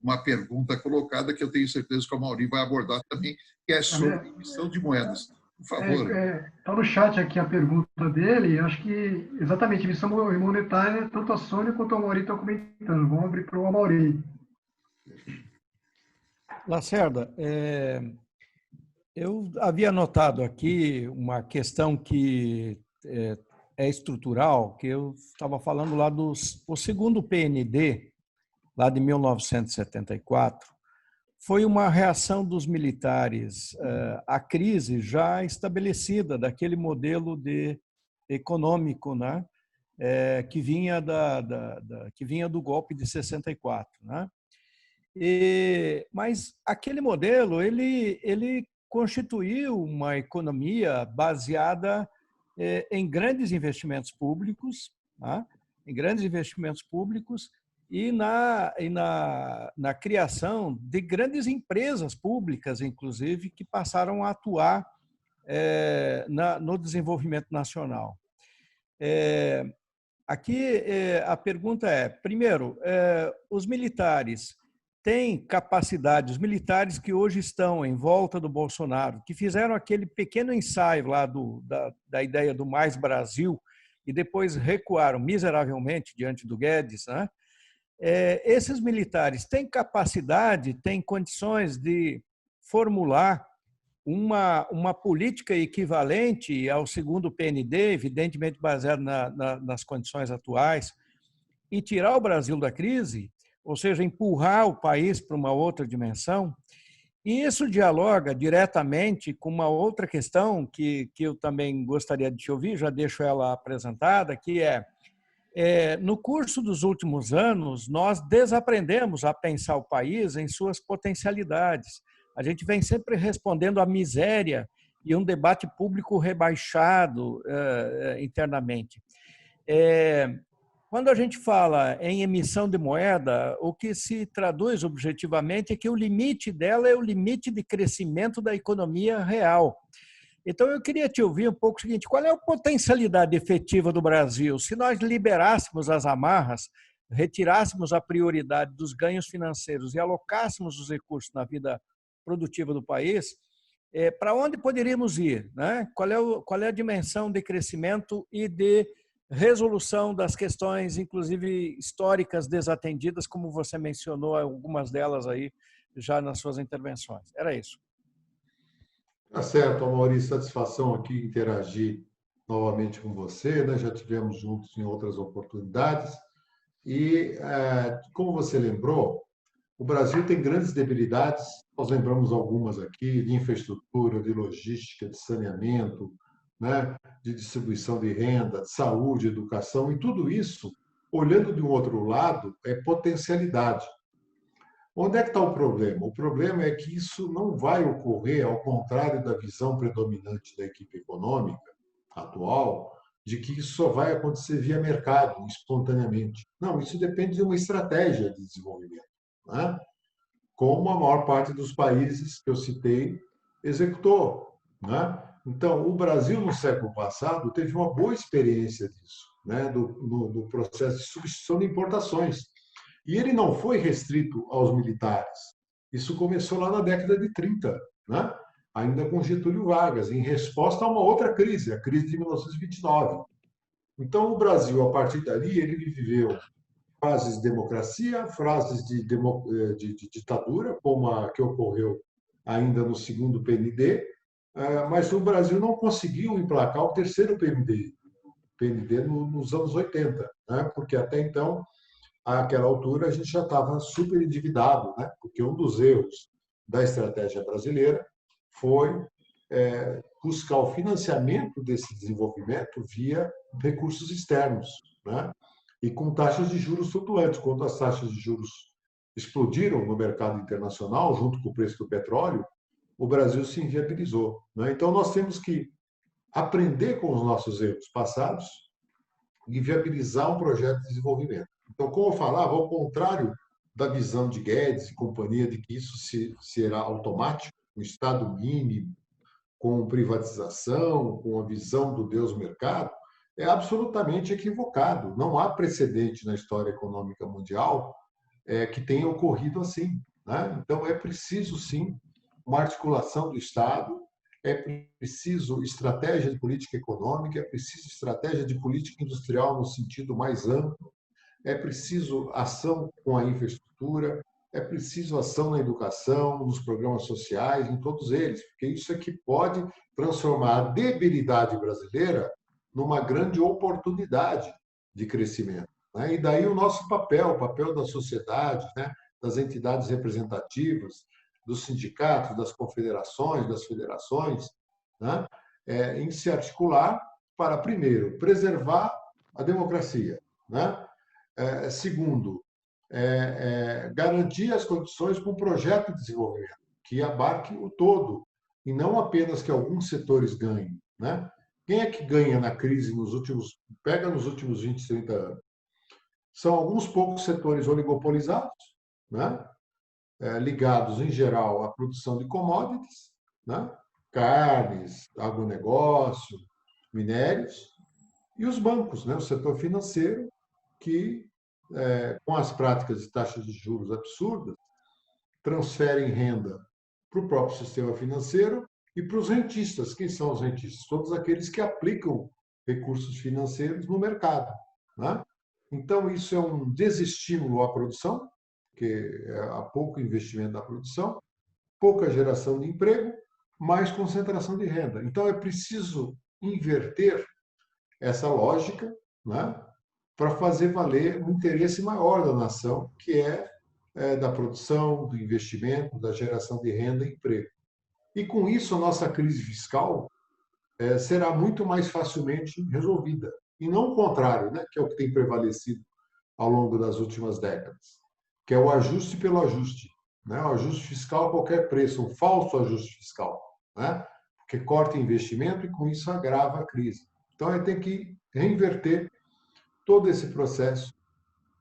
uma pergunta colocada que eu tenho certeza que o Amaury vai abordar também, que é sobre emissão de moedas. Por favor. Está no chat aqui a pergunta dele. Acho que exatamente emissão monetária, tanto a Sônia quanto o Amaury estão comentando. Vamos abrir para o Amaury. Lacerda, eu havia notado aqui uma questão que é estrutural, que eu estava falando lá o segundo PND, lá de 1974, foi uma reação dos militares à crise já estabelecida daquele modelo econômico, né, que vinha do golpe de 64, né? Mas aquele modelo ele constituiu uma economia baseada em grandes investimentos públicos, né? Em grandes investimentos públicos e na criação de grandes empresas públicas, inclusive, que passaram a atuar no desenvolvimento nacional. Aqui a pergunta é, primeiro, os militares têm capacidade, os militares que hoje estão em volta do Bolsonaro, que fizeram aquele pequeno ensaio lá da ideia do Mais Brasil e depois recuaram miseravelmente diante do Guedes, né? Esses militares têm capacidade, têm condições de formular uma política equivalente ao segundo PND, evidentemente baseado nas condições atuais, e tirar o Brasil da crise, ou seja, empurrar o país para uma outra dimensão. E isso dialoga diretamente com uma outra questão que eu também gostaria de te ouvir, já deixo ela apresentada, que no curso dos últimos anos, nós desaprendemos a pensar o país em suas potencialidades. A gente vem sempre respondendo à miséria e um debate público rebaixado internamente. Quando a gente fala em emissão de moeda, o que se traduz objetivamente é que o limite dela é o limite de crescimento da economia real. Então, eu queria te ouvir um pouco o seguinte, qual é a potencialidade efetiva do Brasil? Se nós liberássemos as amarras, retirássemos a prioridade dos ganhos financeiros e alocássemos os recursos na vida produtiva do país, para onde poderíamos ir, né? Qual é a dimensão de crescimento e de resolução das questões, inclusive históricas desatendidas, como você mencionou algumas delas aí já nas suas intervenções? Era isso. Tá certo, Amaury, satisfação aqui interagir novamente com você, né? Já tivemos juntos em outras oportunidades. E, como você lembrou, o Brasil tem grandes debilidades, nós lembramos algumas aqui, de infraestrutura, de logística, de saneamento, né? De distribuição de renda, de saúde, educação, e tudo isso, olhando de um outro lado, é potencialidade. Onde é que está o problema? O problema é que isso não vai ocorrer, ao contrário da visão predominante da equipe econômica atual, de que isso só vai acontecer via mercado, espontaneamente. Não, isso depende de uma estratégia de desenvolvimento, né? Como a maior parte dos países que eu citei executou, né? Então, o Brasil, no século passado, teve uma boa experiência disso, né? do processo de substituição de importações. E ele não foi restrito aos militares. Isso começou lá na década de 30, né? Ainda com Getúlio Vargas, em resposta a uma outra crise, a crise de 1929. Então, o Brasil, a partir dali, ele viveu frases de democracia, frases de ditadura, como a que ocorreu ainda no segundo PND, mas o Brasil não conseguiu emplacar o terceiro PND nos anos 80, né? Porque até então, àquela altura, a gente já estava super endividado, né? Porque um dos erros da estratégia brasileira foi buscar o financiamento desse desenvolvimento via recursos externos, né? E com taxas de juros flutuantes. Quando as taxas de juros explodiram no mercado internacional, junto com o preço do petróleo, o Brasil se inviabilizou, né? Então, nós temos que aprender com os nossos erros passados e viabilizar um projeto de desenvolvimento. Então, como eu falava, ao contrário da visão de Guedes e companhia de que isso será automático, um Estado mínimo, com privatização, com a visão do Deus mercado, é absolutamente equivocado. Não há precedente na história econômica mundial que tenha ocorrido assim, né? Então, é preciso, sim, uma articulação do Estado, é preciso estratégia de política econômica, é preciso estratégia de política industrial no sentido mais amplo, é preciso ação com a infraestrutura, é preciso ação na educação, nos programas sociais, em todos eles, porque isso é que pode transformar a debilidade brasileira numa grande oportunidade de crescimento, né? E daí o nosso papel, o papel da sociedade, né? Das entidades representativas, dos sindicatos, das confederações, das federações, né? Em se articular para, primeiro, preservar a democracia, né? Segundo, garantir as condições para um projeto de desenvolvimento que abarque o todo e não apenas que alguns setores ganhem, né? Quem é que ganha na crise nos últimos 20, 30 anos? São alguns poucos setores oligopolizados, né? Ligados, em geral, à produção de commodities, né? Carnes, agronegócio, minérios, e os bancos, né? O setor financeiro, que, com as práticas de taxas de juros absurdas, transferem renda para o próprio sistema financeiro e para os rentistas. Quem são os rentistas? Todos aqueles que aplicam recursos financeiros no mercado, né? Então, isso é um desestímulo à produção, porque há pouco investimento na produção, pouca geração de emprego, mais concentração de renda. Então, é preciso inverter essa lógica, né, para fazer valer um interesse maior da nação, que da produção, do investimento, da geração de renda e emprego. E, com isso, a nossa crise fiscal será muito mais facilmente resolvida. E não o contrário, né, que é o que tem prevalecido ao longo das últimas décadas, que é o ajuste pelo ajuste, né? O ajuste fiscal a qualquer preço, um falso ajuste fiscal, né? Porque corta investimento e, com isso, agrava a crise. Então, tem que reinverter todo esse processo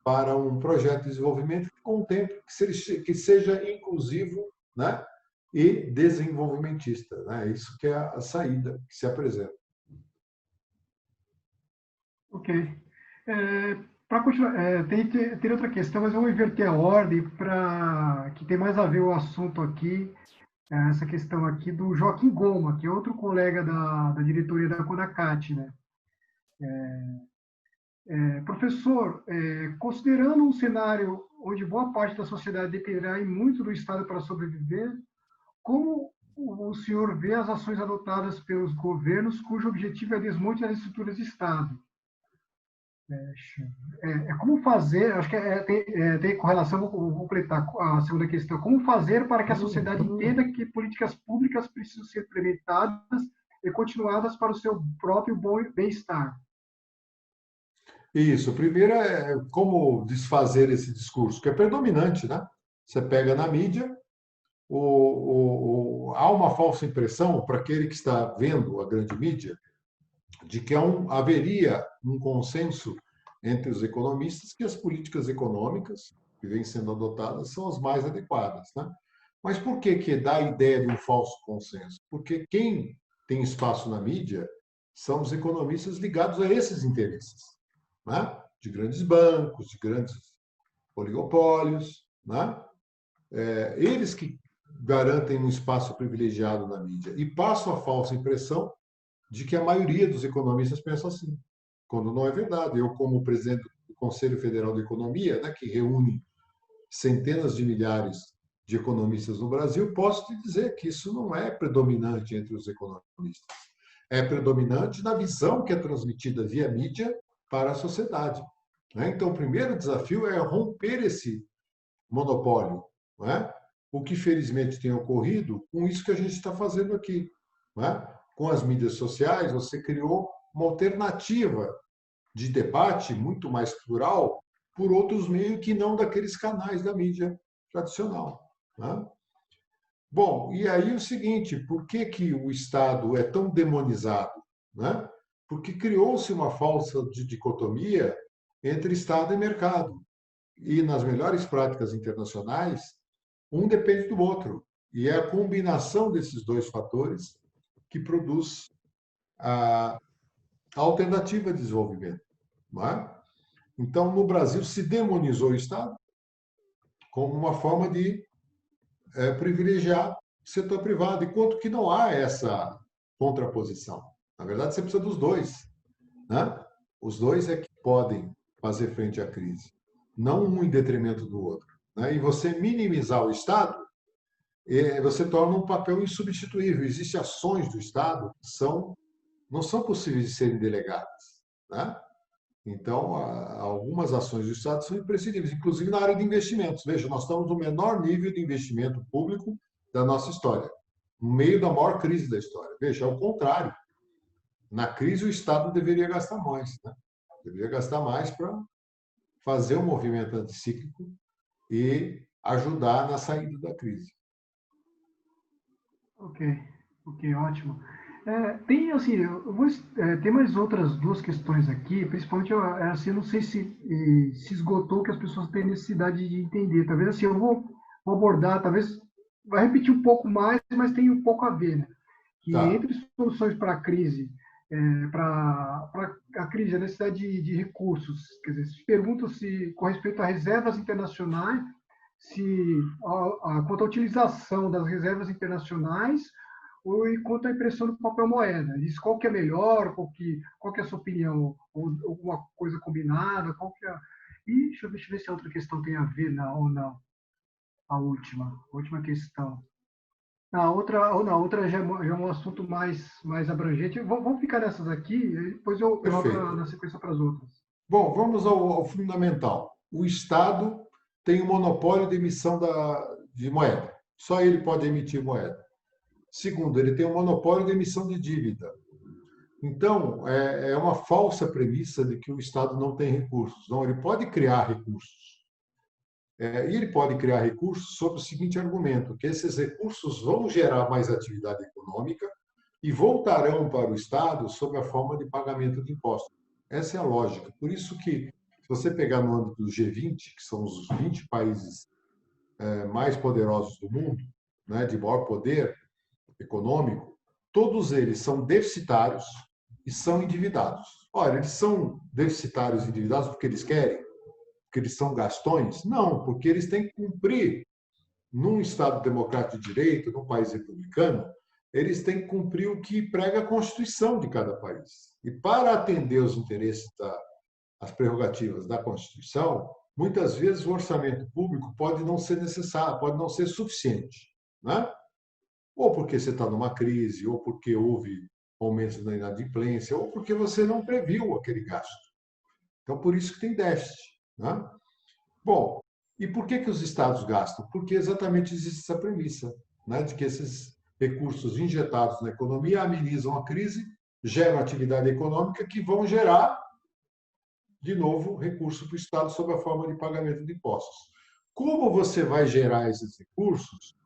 para um projeto de desenvolvimento que contemple, que seja inclusivo, né? E desenvolvimentista, né? Isso que é a saída que se apresenta. Ok. Para continuar, tem outra questão, mas eu vou inverter a ordem para que tem mais a ver o assunto aqui, essa questão aqui do Joaquim Goma, que é outro colega da diretoria da CONACAT, né? Professor, considerando um cenário onde boa parte da sociedade dependerá muito do Estado para sobreviver, como o senhor vê as ações adotadas pelos governos cujo objetivo é desmonte das estruturas de Estado? Como fazer, acho que tem correlação, vou completar a segunda questão, como fazer para que a sociedade entenda que políticas públicas precisam ser implementadas e continuadas para o seu próprio bem-estar? Isso. Primeiro como desfazer esse discurso, que é predominante, né? Você pega na mídia, há uma falsa impressão para aquele que está vendo a grande mídia de que haveria um consenso entre os economistas que as políticas econômicas que vêm sendo adotadas são as mais adequadas, né? Mas por que dá a ideia de um falso consenso? Porque quem tem espaço na mídia são os economistas ligados a esses interesses, né? De grandes bancos, de grandes oligopólios, né? Eles que garantem um espaço privilegiado na mídia e passam a falsa impressão de que a maioria dos economistas pensa assim, quando não é verdade. Eu, como presidente do Conselho Federal de Economia, né, que reúne centenas de milhares de economistas no Brasil, posso te dizer que isso não é predominante entre os economistas. É predominante na visão que é transmitida via mídia para a sociedade. Então, o primeiro desafio é romper esse monopólio, não é? O que felizmente tem ocorrido com isso que a gente está fazendo aqui. Não é? Com as mídias sociais, você criou uma alternativa de debate muito mais plural por outros meios que não daqueles canais da mídia tradicional. Não é? Bom, e aí o seguinte, por que, que o Estado é tão demonizado? Né? Porque criou-se uma falsa dicotomia entre Estado e mercado. E nas melhores práticas internacionais, um depende do outro. E é a combinação desses dois fatores que produz a alternativa de desenvolvimento. Não é? Então, no Brasil, se demonizou o Estado como uma forma de privilegiar o setor privado, enquanto que não há essa contraposição. Na verdade, você precisa dos dois. Né? Os dois é que podem fazer frente à crise, não um em detrimento do outro. Né? E você minimizar o Estado, você torna um papel insubstituível. Existem ações do Estado que não são possíveis de serem delegadas. Né? Então, algumas ações do Estado são imprescindíveis, inclusive na área de investimentos. Veja, nós estamos no menor nível de investimento público da nossa história, no meio da maior crise da história. Veja, é o contrário. Na crise, o Estado deveria gastar mais. Né? Deveria gastar mais para fazer um movimento anticíclico e ajudar na saída da crise. Ok, ótimo. Tem assim, tem mais outras duas questões aqui, principalmente assim, eu não sei se esgotou o que as pessoas têm necessidade de entender. Talvez assim, eu vou abordar, talvez vai repetir um pouco mais, mas tem um pouco a ver, né? Que entre soluções para a crise, para a crise, a necessidade de recursos, quer dizer, se perguntam se, com respeito a reservas internacionais, quanto à utilização das reservas internacionais ou quanto à impressão do papel moeda. Diz qual que é melhor, qual que é a sua opinião, ou alguma coisa combinada, qual que é... deixa eu ver se a outra questão tem a ver ou não. A última questão. A outra já é um assunto mais abrangente. Vamos ficar nessas aqui, e depois eu vou na sequência para as outras. Bom, vamos ao fundamental. O Estado tem o monopólio de emissão de moeda. Só ele pode emitir moeda. Segundo, ele tem o monopólio de emissão de dívida. Então, é uma falsa premissa de que o Estado não tem recursos. Não, ele pode criar recursos. E ele pode criar recursos sob o seguinte argumento, que esses recursos vão gerar mais atividade econômica e voltarão para o Estado sob a forma de pagamento de impostos. Essa é a lógica. Por isso que, se você pegar no âmbito do G20, que são os 20 países mais poderosos do mundo, né, de maior poder econômico, todos eles são deficitários e são endividados. Olha, eles são deficitários e endividados porque eles querem? Porque eles são gastões? Não, porque eles têm que cumprir, num Estado democrático de direito, num país republicano, eles têm que cumprir o que prega a Constituição de cada país. E para atender os interesses as prerrogativas da Constituição, muitas vezes o orçamento público pode não ser necessário, pode não ser suficiente. Né? Ou porque você está numa crise, ou porque houve aumentos na inadimplência, ou porque você não previu aquele gasto. Então, por isso que tem déficit. Né? Bom, e por que os estados gastam? Porque exatamente existe essa premissa, né, de que esses recursos injetados na economia amenizam a crise, geram atividade econômica que vão gerar, de novo, recurso para o Estado sob a forma de pagamento de impostos. Como você vai gerar esses recursos?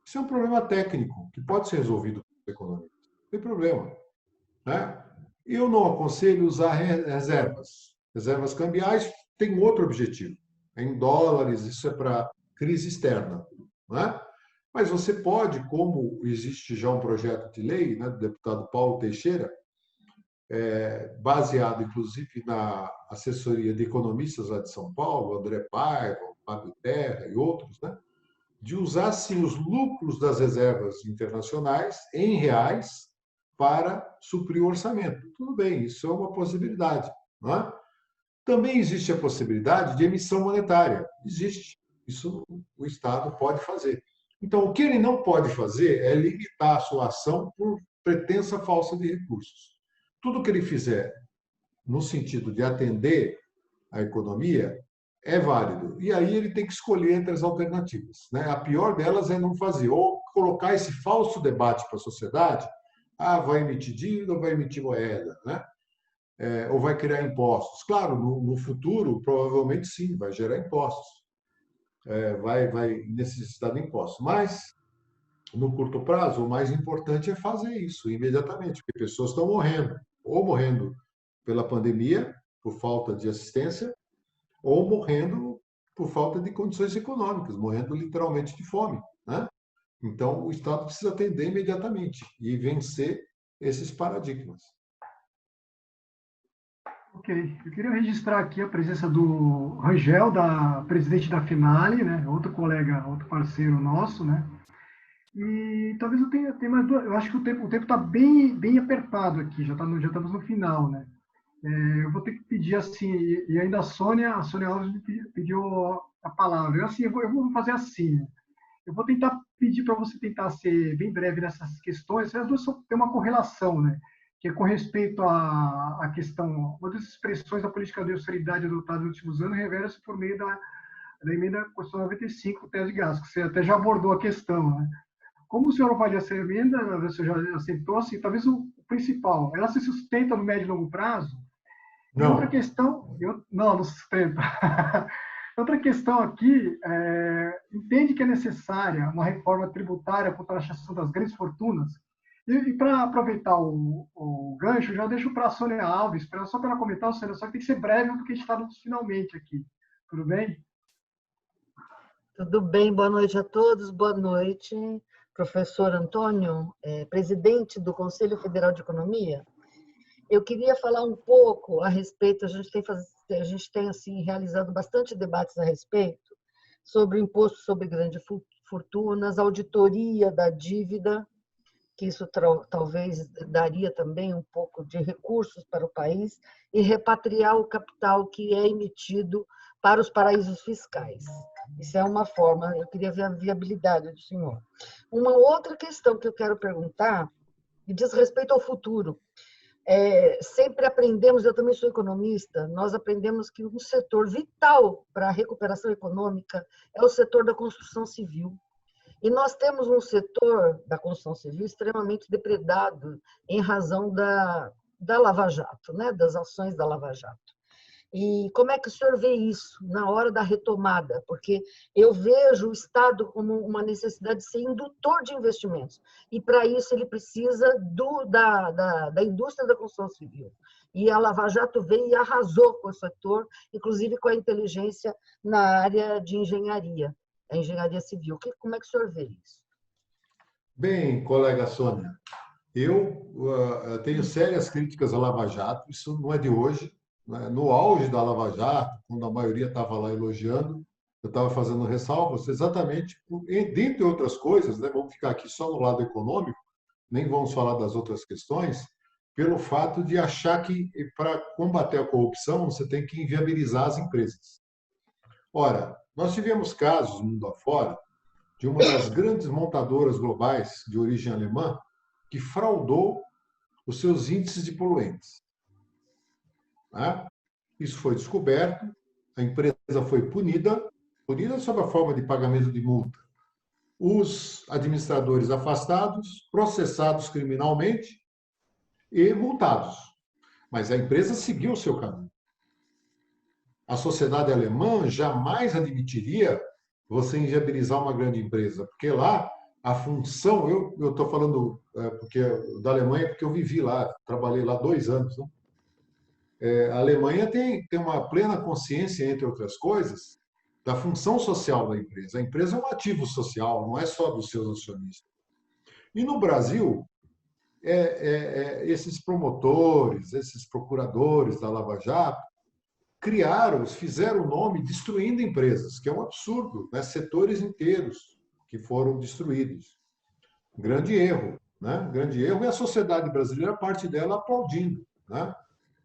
Isso é um problema técnico que pode ser resolvido por economia. Não tem problema. Né? Eu não aconselho usar reservas. Reservas cambiais têm outro objetivo. Em dólares, isso é para crise externa. Né? Mas você pode, como existe já um projeto de lei, né, do deputado Paulo Teixeira, baseado, inclusive, na assessoria de economistas lá de São Paulo, André Paiva, Fábio Terra e outros, né, de usar, sim, os lucros das reservas internacionais em reais para suprir o orçamento. Tudo bem, isso é uma possibilidade. Não é? Também existe a possibilidade de emissão monetária. Existe. Isso o Estado pode fazer. Então, o que ele não pode fazer é limitar a sua ação por pretensa falta de recursos. Tudo que ele fizer no sentido de atender a economia é válido. E aí ele tem que escolher entre as alternativas, né? A pior delas é não fazer, ou colocar esse falso debate para a sociedade: ah, vai emitir dívida ou vai emitir moeda, né? Ou vai criar impostos. Claro, no futuro, provavelmente sim, vai gerar impostos, vai necessitar de impostos. Mas, no curto prazo, o mais importante é fazer isso imediatamente, porque pessoas estão morrendo, ou morrendo pela pandemia, por falta de assistência, ou morrendo por falta de condições econômicas, morrendo literalmente de fome, né? Então, o Estado precisa atender imediatamente e vencer esses paradigmas. Ok, eu queria registrar aqui a presença do Rangel, presidente da Finale, né? Outro colega, outro parceiro nosso, né? E talvez eu tenha mais duas. Eu acho que o tempo está bem apertado aqui, já estamos no final, né? Eu vou ter que pedir assim, e ainda a Sônia Alves me pediu a palavra. Eu vou fazer assim. Eu vou tentar pedir para você tentar ser bem breve nessas questões. As duas têm uma correlação, né? Que é com respeito à questão, uma das expressões da política de austeridade adotada nos últimos anos revela-se por meio da emenda Constitucional 95, o teto de gastos, que você até já abordou a questão, né? Como o senhor avalia essa emenda, você já aceitou, assim, talvez o principal, ela se sustenta no médio e longo prazo? E outra Não, questão, não sustenta. Outra questão aqui, entende que é necessária uma reforma tributária contra a taxação das grandes fortunas? E para aproveitar o gancho, já deixo para a Sônia Alves, só para ela comentar, Sônia, só que tem que ser breve, porque a gente está finalmente aqui. Tudo bem? Tudo bem, boa noite a todos, boa noite, professor Antônio, presidente do Conselho Federal de Economia. Eu queria falar um pouco a respeito, a gente tem assim, realizado bastante debates a respeito sobre o imposto sobre grandes fortunas, auditoria da dívida, que isso talvez daria também um pouco de recursos para o país, e repatriar o capital que é emitido para os paraísos fiscais. Isso é uma forma, eu queria ver a viabilidade do senhor. Uma outra questão que eu quero perguntar, e diz respeito ao futuro. Sempre aprendemos, eu também sou economista, nós aprendemos que um setor vital para a recuperação econômica é o setor da construção civil. E nós temos um setor da construção civil extremamente depredado em razão da Lava Jato, né? Das ações da Lava Jato. E como é que o senhor vê isso na hora da retomada? Porque eu vejo o Estado como uma necessidade de ser indutor de investimentos. E, para isso, ele precisa da indústria da construção civil. E a Lava Jato veio e arrasou com o setor, inclusive com a inteligência na área de engenharia, a engenharia civil. Como é que o senhor vê isso? bem, colega Sônia, eu tenho sérias críticas à Lava Jato, isso não é de hoje, né? No auge da Lava Jato, quando a maioria estava lá elogiando, eu estava fazendo ressalvas exatamente, dentre outras coisas, né? Vamos ficar aqui só no lado econômico, nem vamos falar das outras questões, pelo fato de achar que para combater a corrupção você tem que inviabilizar as empresas. Ora, nós tivemos casos mundo afora de uma das grandes montadoras globais de origem alemã que fraudou os seus índices de poluentes. Isso foi descoberto, a empresa foi punida sob a forma de pagamento de multa. Os administradores afastados, processados criminalmente e multados. Mas a empresa seguiu o seu caminho. A sociedade alemã jamais admitiria você inviabilizar uma grande empresa, porque lá a função, eu estou falando porque da Alemanha, porque eu vivi lá, trabalhei lá 2 anos, né? A Alemanha tem uma plena consciência, entre outras coisas, da função social da empresa. A empresa é um ativo social, não é só dos seus acionistas. E no Brasil, esses promotores, esses procuradores da Lava Jato, fizeram o nome destruindo empresas, que é um absurdo, né? Setores inteiros que foram destruídos. Grande erro, né? Grande erro, e a sociedade brasileira, parte dela aplaudindo, né?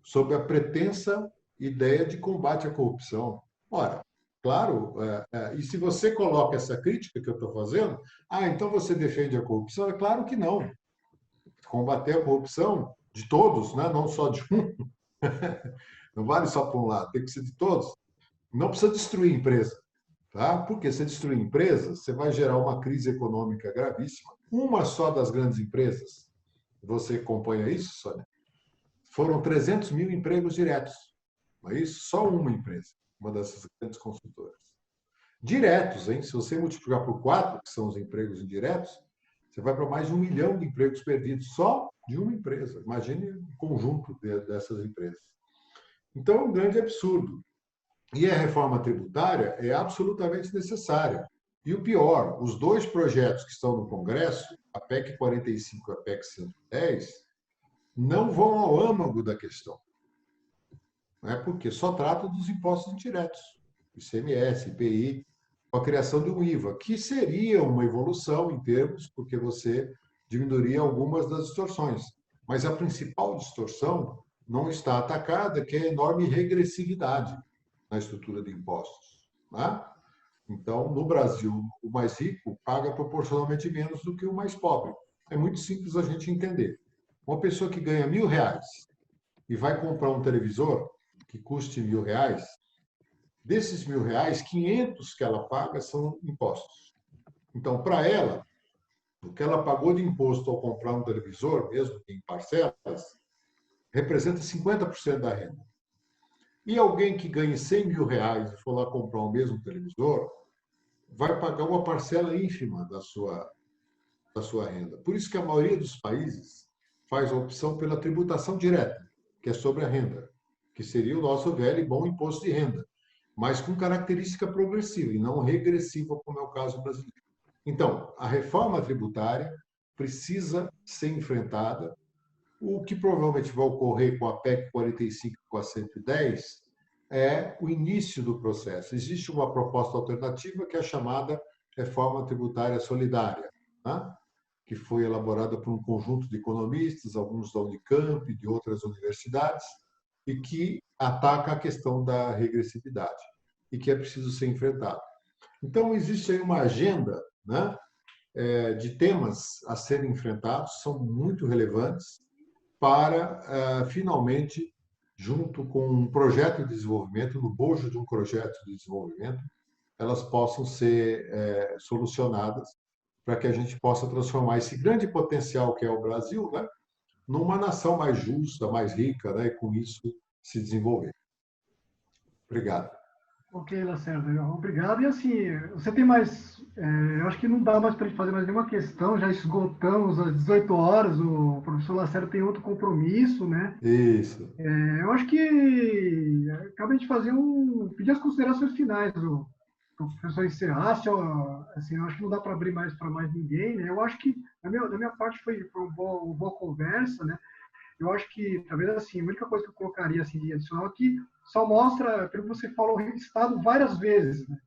Sob a pretensa ideia de combate à corrupção. Ora, claro, e se você coloca essa crítica que eu estou fazendo, então você defende a corrupção? É claro que não. Combater a corrupção de todos, né? Não só de um. Não vale só para um lado, tem que ser de todos. Não precisa destruir empresa, tá? Porque se destruir empresa, você vai gerar uma crise econômica gravíssima. Uma só das grandes empresas, você acompanha isso, Sônia? Foram 300 mil empregos diretos. Não é isso? Só uma empresa, uma dessas grandes consultoras. Diretos, hein? Se você multiplicar por 4, que são os empregos indiretos, você vai para mais de 1 milhão de empregos perdidos só de uma empresa. Imagine o conjunto dessas empresas. Então, é um grande absurdo. E a reforma tributária é absolutamente necessária. E o pior, os 2 projetos que estão no Congresso, a PEC 45 e a PEC 110, não vão ao âmago da questão. Não é porque só trata dos impostos indiretos, ICMS, IPI, com a criação de um IVA, que seria uma evolução em termos, porque você diminuiria algumas das distorções. Mas a principal distorção não está atacada, que é a enorme regressividade na estrutura de impostos. Né? Então, no Brasil, o mais rico paga proporcionalmente menos do que o mais pobre. É muito simples a gente entender. Uma pessoa que ganha R$1.000 e vai comprar um televisor que custe R$1.000, desses R$1.000, 500 que ela paga são impostos. Então, para ela, o que ela pagou de imposto ao comprar um televisor, mesmo em parcelas, representa 50% da renda. E alguém que ganhe R$100.000 e for lá comprar o mesmo televisor, vai pagar uma parcela ínfima da sua renda. Por isso que a maioria dos países faz a opção pela tributação direta, que é sobre a renda, que seria o nosso velho e bom imposto de renda, mas com característica progressiva e não regressiva, como é o caso brasileiro. Então, a reforma tributária precisa ser enfrentada. O que provavelmente vai ocorrer com a PEC 45 e com a 110 é o início do processo. Existe uma proposta alternativa que é a chamada reforma tributária solidária, né? Que foi elaborada por um conjunto de economistas, alguns da Unicamp e de outras universidades, e que ataca a questão da regressividade e que é preciso ser enfrentado. Então, existe aí uma agenda, né, de temas a serem enfrentados, são muito relevantes, para, finalmente, junto com um projeto de desenvolvimento, no bojo de um projeto de desenvolvimento, elas possam ser solucionadas para que a gente possa transformar esse grande potencial que é o Brasil, né, numa nação mais justa, mais rica, né, e com isso se desenvolver. Obrigado. Ok, Lacerda, obrigado. E assim, você tem mais... eu acho que não dá mais para a gente fazer mais nenhuma questão, já esgotamos às 18 horas, o professor Lacerda tem outro compromisso, né? Isso. Eu acho que acabei de fazer pedir as considerações finais do professor encerrar, assim, eu acho que não dá para abrir mais para mais ninguém, né? Eu acho que, da minha parte, foi uma boa conversa, né? Eu acho que, talvez, assim, a única coisa que eu colocaria assim, de adicional é que só mostra, pelo que você falou, o Estado várias vezes. Né?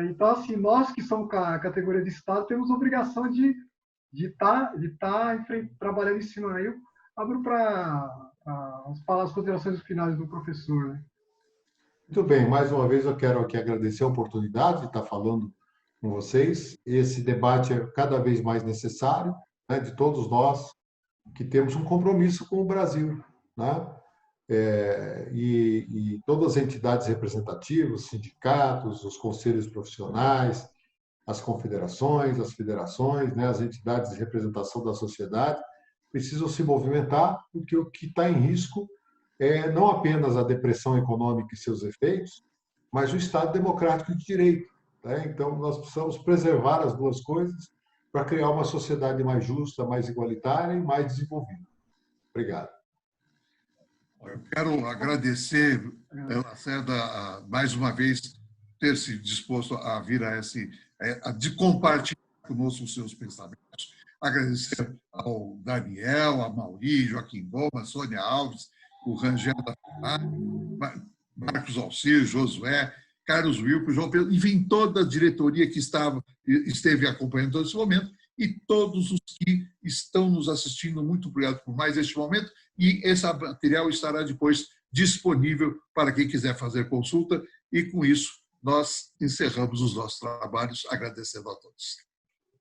Então, assim, nós que somos a categoria de Estado temos a obrigação de estar trabalhando em cima. Aí eu abro para as considerações finais do professor. Né? Muito bem, mais uma vez eu quero aqui agradecer a oportunidade de estar falando com vocês. Esse debate é cada vez mais necessário, né, de todos nós que temos um compromisso com o Brasil, né? E todas as entidades representativas, sindicatos, os conselhos profissionais, as confederações, as federações, né, as entidades de representação da sociedade, precisam se movimentar, porque o que está em risco é não apenas a depressão econômica e seus efeitos, mas o Estado democrático de direito. Né? Então, nós precisamos preservar as duas coisas para criar uma sociedade mais justa, mais igualitária e mais desenvolvida. Obrigado. Eu quero agradecer, Lacerda, mais uma vez, ter se disposto a vir de compartilhar conosco os seus pensamentos. Agradecer ao Daniel, a Mauri, Joaquim Boma, Sônia Alves, o Rangel da FUNAI, Marcos Alcir, Josué, Carlos Wilco, João Pedro, enfim, toda a diretoria que esteve acompanhando todo esse momento e todos os que estão nos assistindo. Muito obrigado por mais este momento. E esse material estará depois disponível para quem quiser fazer consulta. E, com isso, nós encerramos os nossos trabalhos, agradecendo a todos.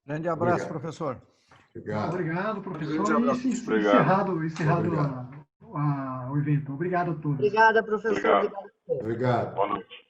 Grande abraço, Obrigado. professor. Obrigado, professor. Obrigado. Encerrado o evento. Obrigado a todos. Obrigada, professor. Obrigado. Obrigada a todos. Obrigado. Boa noite.